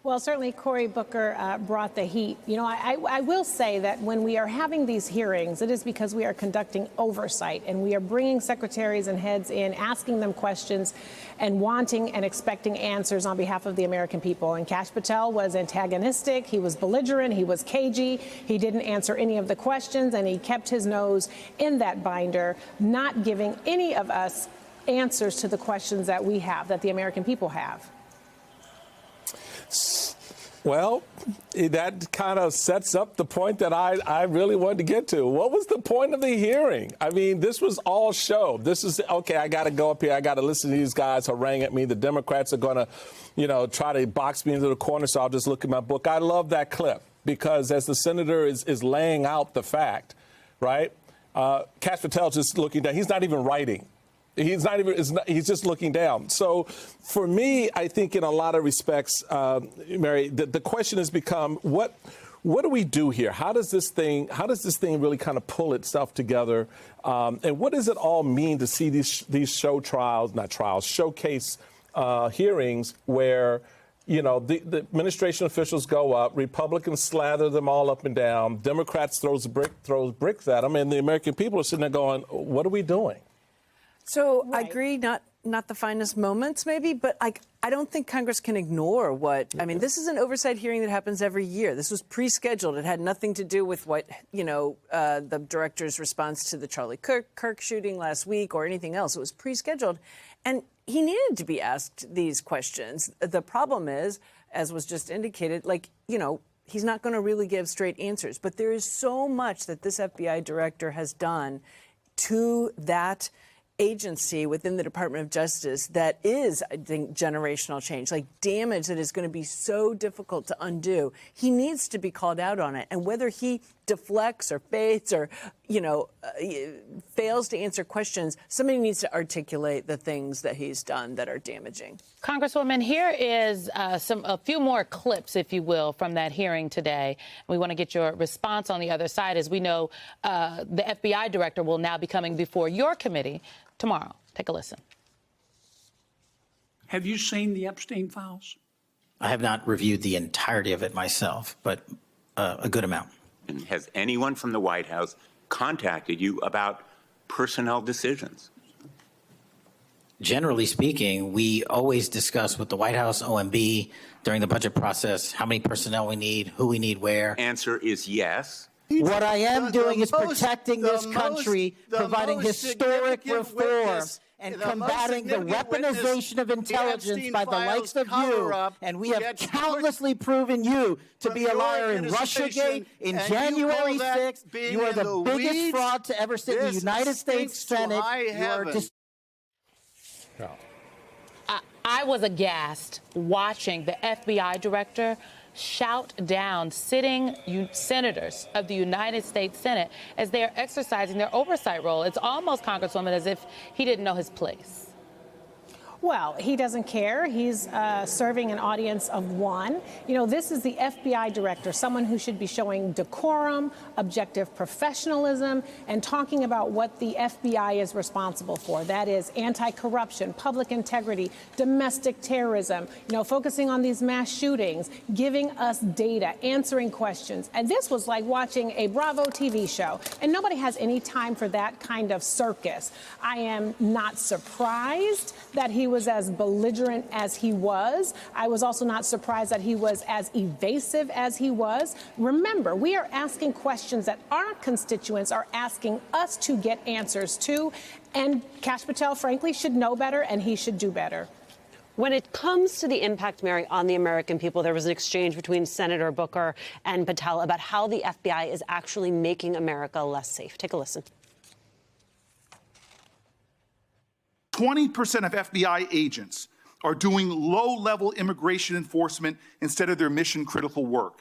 Well, certainly Cory Booker brought the heat. You know, I will say that when we are having these hearings, it is because we are conducting oversight and we are bringing secretaries and heads in, asking them questions and wanting and expecting answers on behalf of the American people. And Kash Patel was antagonistic. He was belligerent. He was cagey. He didn't answer any of the questions, and he kept his nose in that binder, not giving any of us answers to the questions that we have, that the American people have. Well, that kind of sets up the point that I really wanted to get to. What was the point of the hearing? I mean, this was all show. This is, okay, I got to go up here. I got to listen to these guys harangue at me. The Democrats are going to, you know, try to box me into the corner, so I'll just look at my book. I love that clip because as the senator is laying out the fact, right, Kash Patel just looking down. He's not even writing. He's just looking down. So for me, I think in a lot of respects, Mary, the question has become, what do we do here? How does this thing really kind of pull itself together? And what does it all mean to see these showcase hearings where, you know, the administration officials go up, Republicans slather them all up and down, Democrats throws bricks at them, and the American people are sitting there going, what are we doing? So right. I agree, not the finest moments maybe, but I don't think Congress can ignore what, I mean, this is an oversight hearing that happens every year. This was pre-scheduled. It had nothing to do with what, you know, the director's response to the Charlie Kirk shooting last week or anything else. It was pre-scheduled. And he needed to be asked these questions. The problem is, as was just indicated, like, you know, he's not going to really give straight answers. But there is so much that this FBI director has done to that agency within the Department of Justice that is, I think, generational change, like damage that is going to be so difficult to undo. He needs to be called out on it. And whether he deflects or fades or, you know, fails to answer questions, somebody needs to articulate the things that he's done that are damaging. Congresswoman, here is a few more clips, if you will, from that hearing today. We want to get your response on the other side. As we know, the FBI director will now be coming before your committee tomorrow. Take a listen. Have you seen the Epstein files? I have not reviewed the entirety of it myself, but a good amount. And has anyone from the White House contacted you about personnel decisions? Generally speaking, we always discuss with the White House, OMB, during the budget process, how many personnel we need, who we need where. Answer is yes. What I am doing is protecting this country, providing historic reform, and combating the weaponization of intelligence by the likes of you. And we have countlessly proven you to be a liar in Russiagate, in January 6th. You are the biggest fraud to ever sit in the United States Senate. I was aghast watching the FBI director shout down sitting senators of the United States Senate as they are exercising their oversight role. It's almost, Congresswoman, as if he didn't know his place. Well, he doesn't care. He's serving an audience of one. You know, this is the FBI director, someone who should be showing decorum, objective professionalism, and talking about what the FBI is responsible for. That is anti-corruption, public integrity, domestic terrorism, you know, focusing on these mass shootings, giving us data, answering questions. And this was like watching a Bravo TV show. And nobody has any time for that kind of circus. I am not surprised that he was as belligerent as he was. I was also not surprised that he was as evasive as he was. Remember, we are asking questions that our constituents are asking us to get answers to. And Kash Patel, frankly, should know better, and he should do better. When it comes to the impact, Mary, on the American people, there was an exchange between Senator Booker and Patel about how the FBI is actually making America less safe. Take a listen. 20% of FBI agents are doing low-level immigration enforcement instead of their mission-critical work.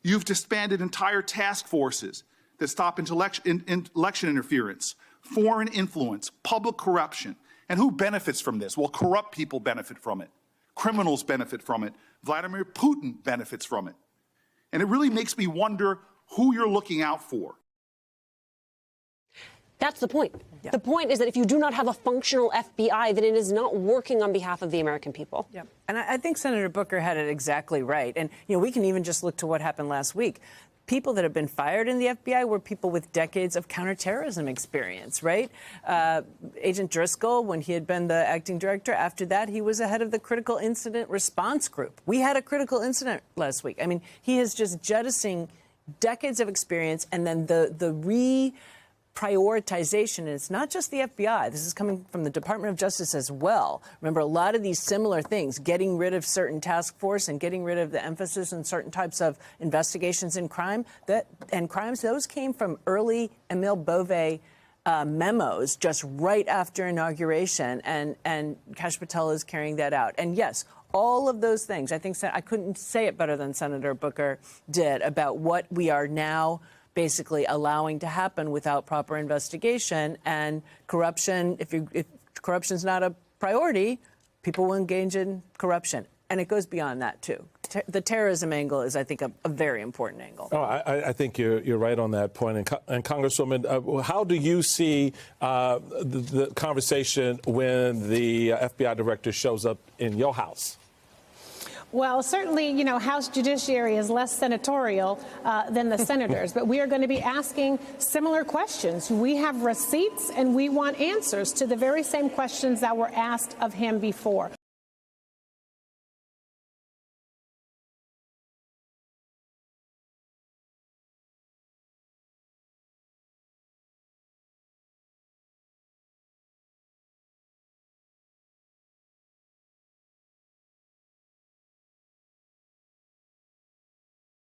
You've disbanded entire task forces that stop election interference, foreign influence, public corruption. And who benefits from this? Well, corrupt people benefit from it. Criminals benefit from it. Vladimir Putin benefits from it. And it really makes me wonder who you're looking out for. That's the point. Yeah. The point is that if you do not have a functional FBI, then it is not working on behalf of the American people. Yeah. And I think Senator Booker had it exactly right. And, we can even just look to what happened last week. People that have been fired in the FBI were people with decades of counterterrorism experience, right? Agent Driscoll, when he had been the acting director, after that, he was the head of the Critical Incident Response Group. We had a critical incident last week. I mean, he is just jettisoning decades of experience, and then the prioritization, and it's not just the FBI. This is coming from the Department of Justice as well. Remember, a lot of these similar things, getting rid of certain task force and getting rid of the emphasis on certain types of investigations in crimes, those came from early Emile Beauvais memos just right after inauguration, and Kash Patel is carrying that out. And yes, all of those things, I think I couldn't say it better than Senator Booker did about what we are now basically allowing to happen without proper investigation. And corruption, if corruption's not a priority, people will engage in corruption. And it goes beyond that, too. The terrorism angle is, I think, a very important angle. Oh, I think you're right on that point. And Congresswoman, how do you see the conversation when the FBI director shows up in your house? Well, certainly, House Judiciary is less senatorial than the senators, but we are going to be asking similar questions. We have receipts and we want answers to the very same questions that were asked of him before.